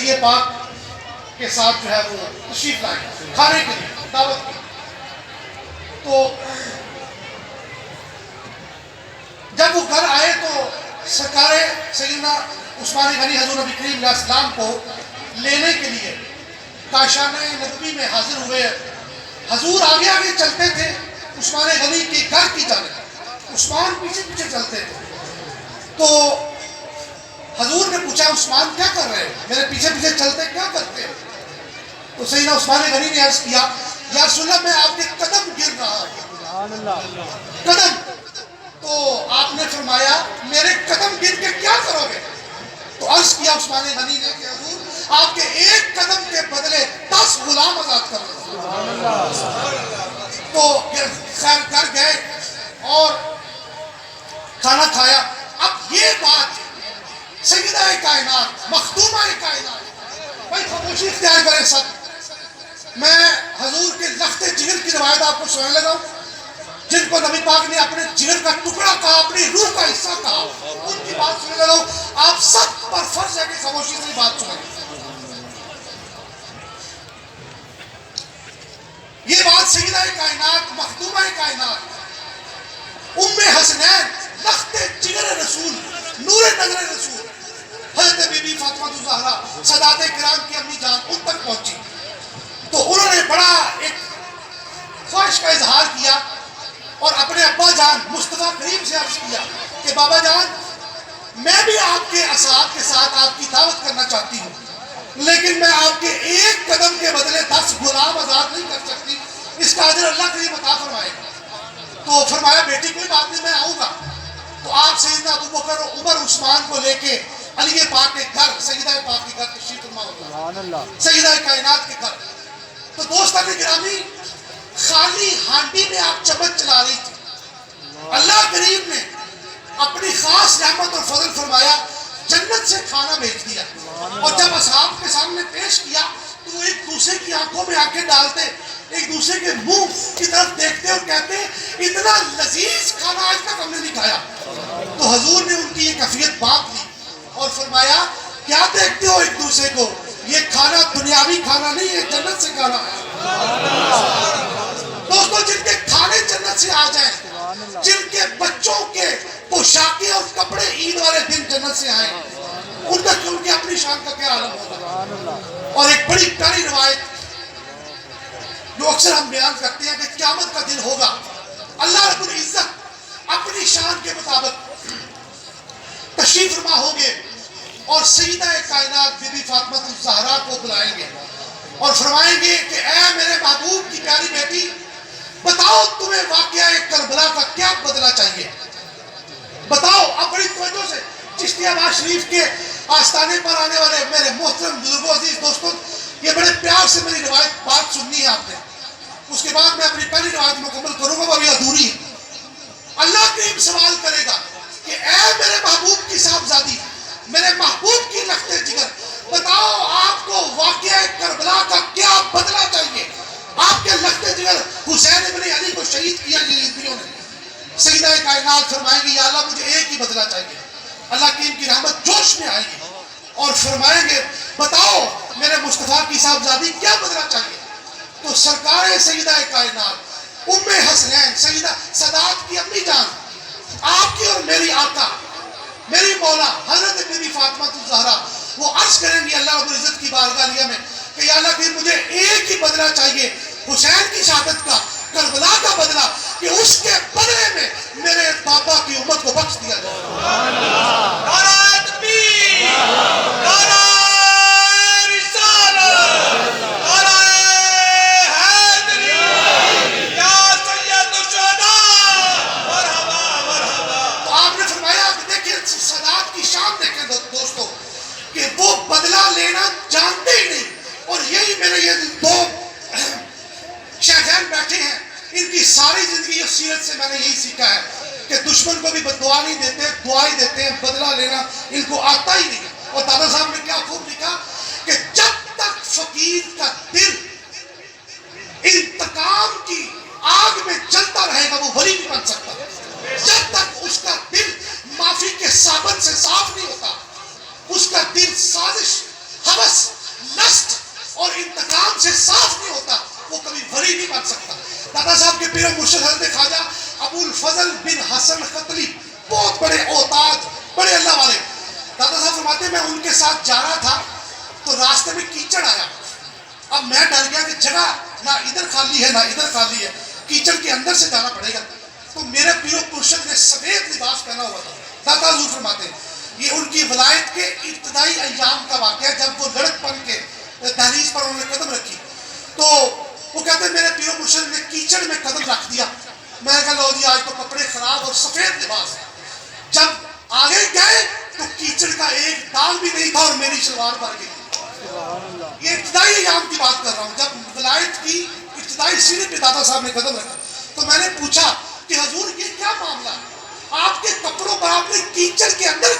علی پاک کے ساتھ جو ہے وہ تشریف لائے کھانے کے لیے دعوت کی. تو جب وہ گھر آئے تو سرکار سیدنا عثمان غنی حضور نبی کریم علیہ السلام کو لینے کے لیے کاشانہ نبوی میں حاضر ہوئے. حضور آگے آگے چلتے تھے عثمان غنی کے گھر کی جانب، عثمان پیچھے پیچھے چلتے تھے. تو حضور نے پوچھا عثمان کیا کر رہے ہیں، میرے پیچھے پیچھے چلتے کیا کرتے ہیں؟ تو سیدنا عثمان غنی نے عرض کیا یا رسول اللہ میں آپ کے قدم گر رہا ہوں. قدم. تو آپ نے فرمایا میرے قدم گر کے کیا کرو گے؟ تو عرض کیا عثمان غنی نے کہ حضور آپ کے ایک قدم کے بدلے 10 غلام آزاد کر دو. تو خیر کر گئے اور کھانا کھایا. اب یہ بات سیدہ کائنات مخدومہ کائنات، بھائی خاموشی اختیار کریں سب. میں حضور کے لخت جگر کی روایت آپ کو سنانے لگا ہوں، جن کو نبی پاک نے اپنے جگر کا ٹکڑا کہا، اپنی روح کا حصہ کہا، ان کی بات سننے لگا ہوں. آپ سب پر فرض ہے کہ خاموشی سے بات سنیں. یہ بات سیدہ کائنات مخدومہ کائنات ام حسنین لخت جگر رسول نور نظر رسول حضرت بی بی فاطمہ الزہرا سادات کرام کی امی جان ان تک پہنچی. تو انہوں نے بڑا ایک خواہش کا اظہار کیا اور اپنے ابا جان مصطفیٰ کریم سے عرض کیا کہ بابا جان میں بھی آپ کے اصحاب کے ساتھ آپ کی دعوت کرنا چاہتی ہوں، لیکن میں آپ کے ایک قدم کے بدلے 10 غلام آزاد نہیں کر سکتی، اس کا اجر اللہ کریم عطا فرمائے گا. تو فرمایا بیٹی کوئی بات نہیں، میں آؤں گا. تو آپ سیدنا ابو بکر اور عمر عثمان کو لے کے علی پاک کے گھر، سیدہ پاک کے گھر تشریف فرما ہوتا، سیدہ کائنات کے گھر. تو دوستان گرامی خالی ہانڈی میں آپ چمچ چلا رہی تھی، اللہ کریم نے اپنی خاص رحمت اور فضل فرمایا، جنت سے کھانا بھیج دیا. اور جب اصحاب کے سامنے پیش کیا تو ایک دوسرے کی آنکھوں میں آنکھیں ڈالتے، ایک دوسرے کے منہ کی طرف دیکھتے اور کہتے اتنا لذیذ کھانا آج تک ہم نے نہیں کھایا. تو حضور نے ان کی یہ کیفیت بات لی اور فرمایا کیا دیکھتے ہو ایک دوسرے کو، یہ کھانا دنیاوی کھانا نہیں ہے، جنت سے کھانا ہے. دوستو جن کے کھانے جنت سے آ جائیں، جن کے بچوں کے پوشاکیں اور کپڑے عید والے دن جنت سے آئیں، ان تک ان کی اپنی شان کا کیا عالم ہوگا. اور ایک بڑی پیاری روایت جو اکثر ہم بیان کرتے ہیں کہ قیامت کا دن ہوگا، اللہ رب العزت اپنی شان کے مطابق تشریف فرما ہوں گے اور سیدہ کائنات بی بی فاطمہ الزہرا کو بلائیں گے اور فرمائیں گے کہ اے میرے محبوب کی پیاری بیٹی، بتاؤ تمہیں واقعہ کربلا کا کیا بدلہ چاہیے، بتاؤ. اب بڑی توجہ سے چشتی آباد شریف کے آستانے پر آنے والے میرے محترم بزرگوں عزیز دوستوں، یہ بڑے پیار سے میری روایت بات سننی ہے آپ نے. اس کے بعد میں اپنی پہلی روایت مکمل کروں گا، وہ ابھی ادھوری ہے. اللہ کریم سوال کرے گا کہ اے میرے محبوب کی صاحبزادی، میرے محبوب کی لخت جگر، بتاؤ آپ کو واقعہ کربلا کا کیا بدلہ چاہیے. آپ کے لخت جگر حسین ابن علی کو شہید کیا یزیدیوں نے. سیدہ کائنات فرمائیں گی یا اللہ مجھے ایک ہی بدلہ چاہیے. اللہ کی ان کی رحمت جوش میں آئے گی اور فرمائیں گے بتاؤ میرے مصطفیٰ کی صاحبزادی کیا بدلہ چاہیے. تو سرکار سیدہ کائنات ام حسنین سیدہ سادات کی امی جان، آپ کی اور میری آقا میری مولا حضرت بی بی فاطمہ الزہرا، وہ عرض کریں گی اللہ رب العزت کی بارگاہ عالیہ میں کہ یا اللہ مجھے ایک ہی بدلہ چاہیے، حسین کی شہادت کا، کربلا کا بدلہ، کہ اس کے بدلے میں میرے پاپا کی امت کو بخش دیا جائے. نعرہ تکبیر، نعرہ رسالت، نعرہ حیدری، یا سید الشہداء، مرحبا مرحبا. تو آپ نے فرمایا کہ دیکھیں سادات کی شان دیکھیں دوستو کہ وہ بدلہ لینا جانتے ہی نہیں. اور یہی میرے یہ دو شیخین بیٹھے ہیں، ان کی ساری زندگی اور سیرت سے میں نے یہی سیکھا ہے کہ دشمن کو بھی دعا نہیں دیتے، دعا ہی دیتے ہیں، بدلہ لینا ان کو آتا ہی نہیں. اور دادا صاحب نے کیا خوب لکھا کہ جب تک فقیر کا دل انتقام کی آگ میں جلتا رہے گا وہ ولی نہیں بن سکتا. جب تک اس کا دل معافی کے صابن سے صاف نہیں ہوتا، اس کا دل سازش، ہوس ایمان سے صاف نہیں ہوتا وہ کبھی ولی نہیں بن سکتا. دادا صاحب کے پیر و مرشد حضرت خواجہ ابو الفضل بن حسن ختلی بہت بڑے اوتاد بڑے اللہ والے. دادا صاحب فرماتے ہیں میں ان کے ساتھ جا رہا تھا تو راستے میں کیچڑ آیا. اب میں ڈر گیا کہ جگہ نہ ادھر خالی ہے نہ ادھر خالی ہے, کیچڑ کے اندر سے جانا پڑے گا. تو میرے پیر و مرشد نے سفید لباس پہنا ہوا تھا. دادا حضور فرماتے ہیں یہ ان کی ولایت کے ابتدائی ایام کا واقعہ ہے, جب وہ لڑک پن کے دہلیز پر انہوں نے قدم رکھی تو وہ کہتے ہیں میرے پیر و مرشد نے کیچڑ میں قدم رکھ دیا. میں نے کہا لو جی آج تو کپڑے خراب اور سفید لباس. جب آگے گئے تو کیچڑ کا ایک داغ بھی نہیں تھا اور میری شلوار بھر گئی. یہ ابتدائی ایام کی بات کر رہا ہوں, جب ولایت کی ابتدائی سیڑھی پہ دادا صاحب نے قدم رکھا. تو میں نے پوچھا کہ حضور یہ کیا معاملہ ہے, آپ کے کپڑوں پر آپ نے کیچڑ کے اندر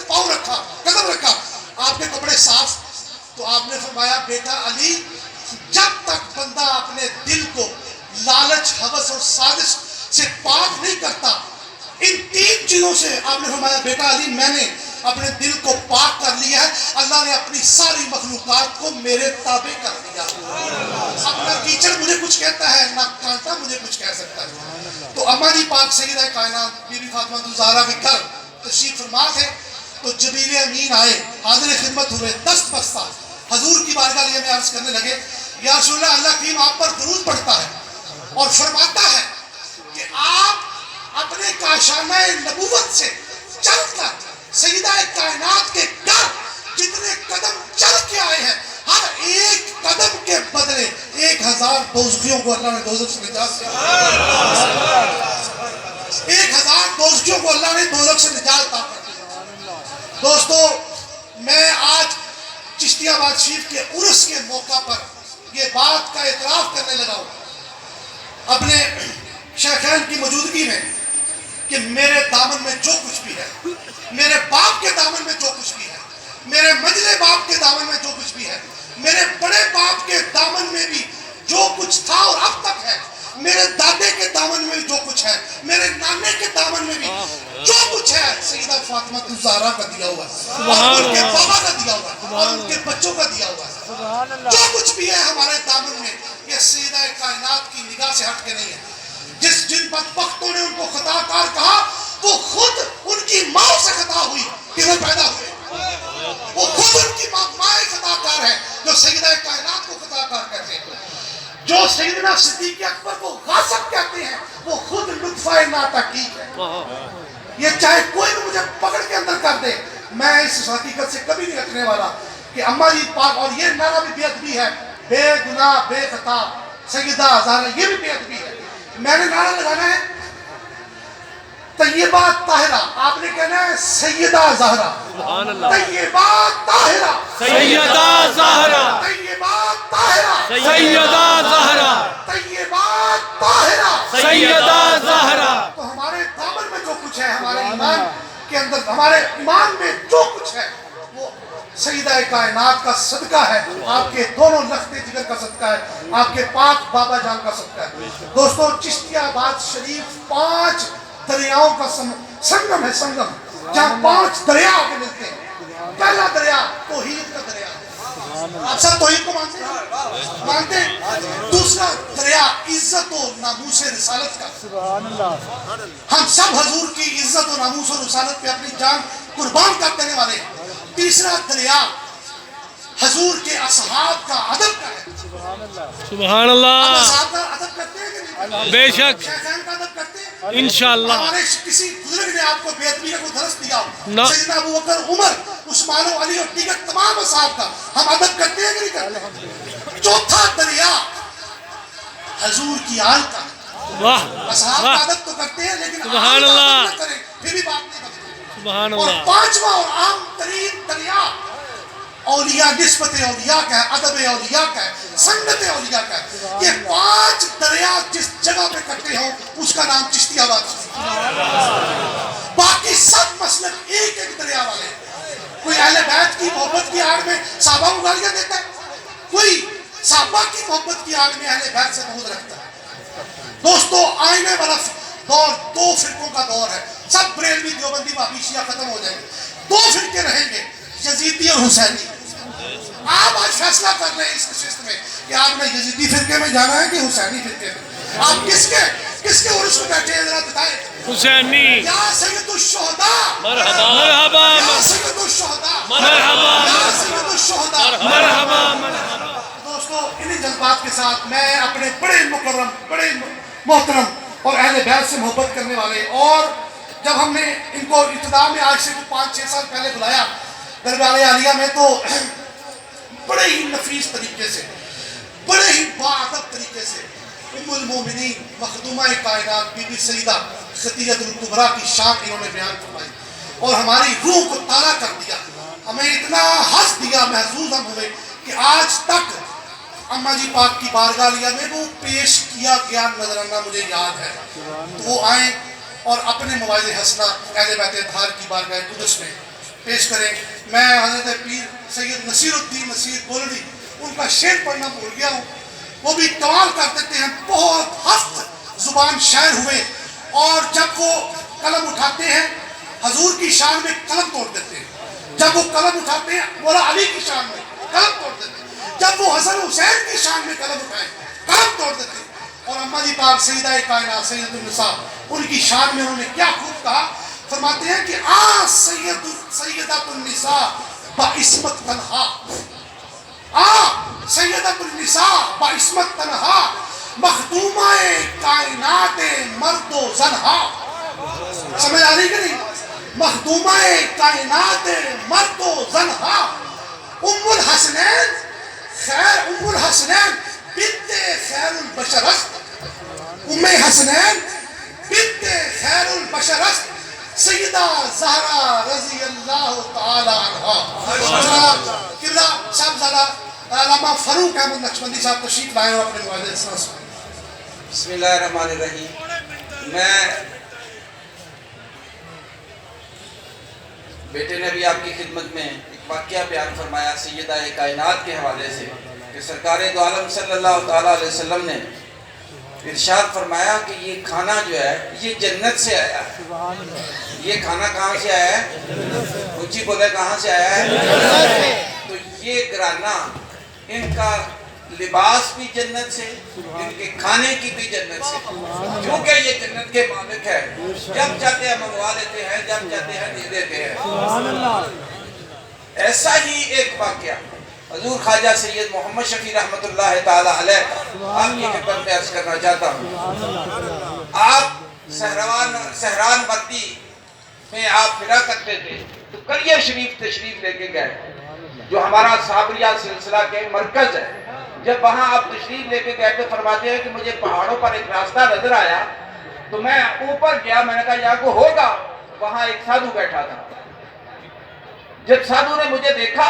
پاؤں رکھا, قدم رکھا, آپ کے کپڑے صاف. تو آپ نے فرمایا بیٹا علی جب تک بندہ اپنے دل کو لالچ ہوس اور سازش سے پاک نہیں کرتا, ان تین چیزوں سے آپ نے فرمایا بیٹا علی میں نے اپنے دل کو پاک کر لیا ہے, اللہ نے اپنی ساری مخلوقات کو میرے تابع کر دیا. اب نہ کیچڑ مجھے کچھ کہتا ہے نہ کانٹا مجھے کچھ کہہ سکتا ہے. تو اما جی پاک سیدہ کائنات بی بی فاطمہ الزہرا کے گھر تشریف فرما تھے تو جبریل امین آئے, حاضر خدمت ہوئے, دست بستہ حضور کی بارگاہ لیے میں عرض کرنے لگے یا رسول اللہ, اللہ کریم آپ پر درود پڑھتا ہے اور فرماتا ہے کہ آپ اپنے کاشانہ نبوت سے چل کر سیدہ کائنات کے گھر جتنے قدم چل کے آئے ہیں ہر ایک قدم کے بدلے 1000 دوزخیوں کو اللہ نے دوزخ سے نجات دیا. 1000 دوزخیوں کو اللہ نے دوزخ سے نجات عطا کی. دوستو میں آج چشتی آباد شریف کے عرس کے موقع پر یہ بات کا اعتراف کرنے لگا ہوں اپنے شیخین کی موجودگی میں کہ میرے دامن میں جو کچھ بھی ہے, میرے باپ کے دامن میں جو کچھ بھی ہے, میرے منجلے باپ کے دامن میں جو کچھ بھی ہے, میرے بڑے باپ کے دامن میں بھی جو کچھ تھا اور اب تک ہے, میرے دادے کے دامن میں بھی جو کچھ ہے, میرے نانے کے دامن میں بھی جو کچھ ہے سیدہ فاطمہ الزہرا کا دیا ہوا ہے اور ان کے بابا کا دیا ہوا ہے اور ان کے بچوں کا دیا ہوا ہے. جو کچھ بھی ہے ہمارے دامن میں یہ سیدہ کائنات کی نگاہ سے ہٹ کے نہیں ہے. جن بدبختوں نے ان کو خطا کار کہا وہ خود ان کی ماں سے خطا ہوئی کہ وہ پیدا ہوئے. وہ خود ان کی ماں خطا کار ہے جو سیدہ کائنات کو خطا کار کہتے ہیں. جو سیدنا صدیق اکبر کو غاصب کہتے ہیں وہ خود لطفہ ناتحقیق ہے. یہ چاہے کوئی بھی مجھے پکڑ کے اندر کر دے, میں اس حقیقت سے کبھی نہیں رکھنے والا کہ اماں جی پاک, اور یہ نعرہ بھی بے ادبی ہے, بے گناہ بے خطا سیدہ زہرا, یہ بھی بے ادبی ہے. میں نے نعرہ لگانا ہے طیبہ طاہرہ, آپ نے کہنا ہے سیدہ زہرا, طیبہ طاہرہ سیدہ زہرا, طیبہ طاہرہ سیدہ زہرا, طیبہ طاہرہ سیدہ زہرا. تو ہمارے دامن میں جو کچھ ہے, ہمارے ایمان کے اندر, ہمارے ایمان میں جو کچھ ہے وہ سیدہ کائنات کا صدقہ ہے, آپ کے دونوں لخت جگر کا صدقہ ہے, آپ کے پاک بابا جان کا صدقہ ہے. دوستو چشتی آباد شریف 5 دریاؤں کا سنگم ہے, سنگم جہاں 5 دریا آگے ملتے ہیں. پہلا دریا توحید کا دریا, آپ سب توحید کو مانتے ہیں, مانتے ہیں. دوسرا دریا عزت و ناموس رسالت کا, ہم سب حضور کی عزت و ناموس و رسالت پہ اپنی جان قربان کر دینے والے ہیں. تیسرا دریا حضور کے اصحاب کا ادب کا ہے. سبحان اللہ, اصحاب کا ادب کرتے ہیں کہ نہیں؟ بے شک, شیخین کا ادب کرتے ہیں انشاءاللہ. ہمارے کسی بزرگ نے آپ کو بے ادبی کا کوئی درس دیا نہ. ہو, سیدنا ابو بکر, عمر, عثمان و علی اور دیگر تمام اصحاب کا ہم ادب کرتے ہیں کہ نہیں کرتے؟ چوتھا دریا حضور کی آل کا, واہ اصحاب کا واہ, ادب تو کرتے ہیں لیکن سبحان آل کا اللہ. ادب نہ کریں پھر بھی بات نہیں کرتے. سبحان اور اللہ. 5واں اور عام ترین دریا اولیاء, نسبت اولیاء کا ہے, ادب اولیاء کا ہے, سنت اولیاء کا ہے. یہ 5 دریا جس جگہ پہ کٹے ہوں اس کا نام چشتی آباد ہے. باقی سب مسلک ایک ایک دریا والے. کوئی اہل بیت کی محبت کی آڑ میں صحابہ کو گالیاں دیتا ہے, کوئی صحابہ کی محبت کی آڑ میں اہل بیت سے بغض رکھتا ہے. دوستو آئینے والا دور 2 فرقوں کا دور ہے. سب بریلوی, دیوبندی, وہابی, شیعہ ختم ہو جائیں گے. 2 فرقے رہیں گے, یزیدی اور حسینی. آپ آج فیصلہ کر رہے ہیں اس نشست میں کہ آپ نے یزیدی فرقے میں جانا ہے کہ حسینی فرقے میں؟ آپ کس کے عرس میں بیٹھے ہیں ذرا بتائیں؟ حسینی یا سید الشہداء مرحبا مرحبا یا سید الشہداء مرحبا یا سید الشہداء مرحبا دوستو انہی جذبات کے ساتھ میں اپنے بڑے مکرم بڑے محترم اور اہل بیت سے محبت کرنے والے، اور جب ہم نے ان کو ابتدا میں آج سے 5-6 سال پہلے بلایا دربار عالیہ میں، تو بڑے ہی نفیس طریقے سے، بڑے ہی باادب طریقے سے ام المومنین مخدومہ کائنات بی بی سیدہ خدیجہ الکبریٰ کی شان انہوں نے بیان فرمائی اور ہماری روح کو تازہ کر دیا، ہمیں اتنا ہنس دیا، محظوظ ہم ہوئے کہ آج تک اماں جی پاک کی بارگاہ عالیہ میں وہ پیش کیا گیا نظرانہ مجھے یاد ہے، تو وہ آئیں اور اپنے مواعظ حسنہ اہل بیت اطہار کی بارگاہ قدس میں پیش کریں۔ میں حضرت پیر سید نصیر الدین نصیر گولڑی ان کا شعر پڑھنا بھول گیا ہوں، وہ بھی کمال کر دیتے ہیں، بہت ہفت زبان شاعر ہوئے، اور جب وہ قلم اٹھاتے ہیں حضور کی شان میں قلم توڑ دیتے ہیں، جب وہ قلم اٹھاتے ہیں مولا علی کی شان میں قلم توڑ دیتے ہیں، جب وہ حسن حسین کی شان میں قلم اٹھائیں قلم توڑ دیتے ہیں، اور اماں جی پاک سیدہ کائنات سیدۃ النساء ان کی شان میں انہوں نے کیا خوب کہا، فرماتے ہیں کہ سیدۃ النساء بعصمت تنہا، سیدۃ النساء بعصمت تنہا، مخدومہ کائنات مرد و زنہا۔ سمجھ آ رہی کہ نہیں؟ مخدومہ کائنات مرد و زنہا، ام الحسنین بنت خیر البشر است، ام حسنین بنت خیر البشر است، سیدہ زہرا رضی اللہ تعالی عنہا۔ قبلہ صاحبزادہ علامہ فاروق احمد نقشبندی صاحب تشریف لائے اور اپنے مواعظ حسنہ سنائیں۔ بسم اللہ الرحمن الرحیم۔ میں بیٹے نے بھی آپ کی خدمت میں ایک واقعہ بیان فرمایا سیدہ کائنات کے حوالے سے کہ سرکار دو عالم صلی اللہ تعالیٰ علیہ وسلم نے ارشاد فرمایا کہ یہ کھانا جو ہے یہ جنت سے آیا ہے۔ یہ کھانا کہاں سے آیا ہے؟ اونچی بولے کہاں سے آیا ہے؟ تو یہ گرانہ ان کا لباس بھی جنت سے، ان کے کھانے کی بھی جنت سے، کیونکہ یہ جنت کے مالک ہے، جب چاہتے ہیں منگوا لیتے ہیں، جب چاہتے ہیں دے دیتے ہیں۔ ایسا ہی ایک واقعہ حضور خواجہ سید محمد شفیع رحمۃ اللہ تعالی علیہ آپ کی خدمت میں عرض کرنا چاہتا ہوں۔ آپ سہران بردی میں آپ پھرا کرتے تھے تو کلیہ شریف تشریف لے کے گئے جو ہمارا صابریہ سلسلہ کے مرکز ہے۔ جب وہاں آپ تشریف لے کے گئے تو فرماتے ہیں کہ مجھے پہاڑوں پر ایک راستہ نظر آیا تو میں اوپر گیا، میں نے کہا یہاں کو ہوگا، وہاں ایک سادھو بیٹھا تھا۔ جب سادھو نے مجھے دیکھا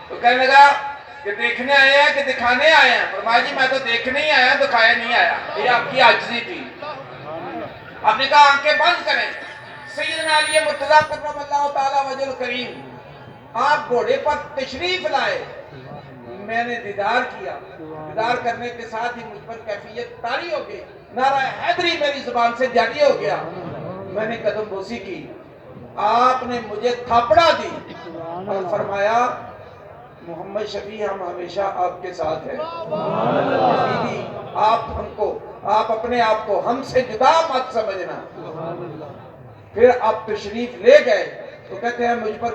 تو کہنے لگا کہ دیکھنے آئے ہیں کہ دکھانے آئے ہیں؟ فرمایا جی میں تو دیکھنے ہی آیا، دکھایا نہیں آیا، یہ آپ کی عاجزی تھی۔ آپ نے کہا آنکھیں بند کریں۔ سیدنا علی مرتضیٰ کرم اللہ تعالیٰ وجہ الکریم آپ گھوڑے پر تشریف لائے، میں نے دیدار کیا، دیدار کرنے کے ساتھ ہی مجھ پر کیفیت طاری ہو گئی، نعرہ حیدری میری زبان سے جاری ہو گیا، میں نے قدم بوسی کی، آپ نے مجھے تھاپڑا دی اور فرمایا محمد شفیع ہم ہمیشہ آپ کے ساتھ ہیں، آپ اپنے آپ کو ہم سے جدا مت سمجھنا۔ پھر آپ تشریف لے گئے تو کہتے ہیں مجھ پر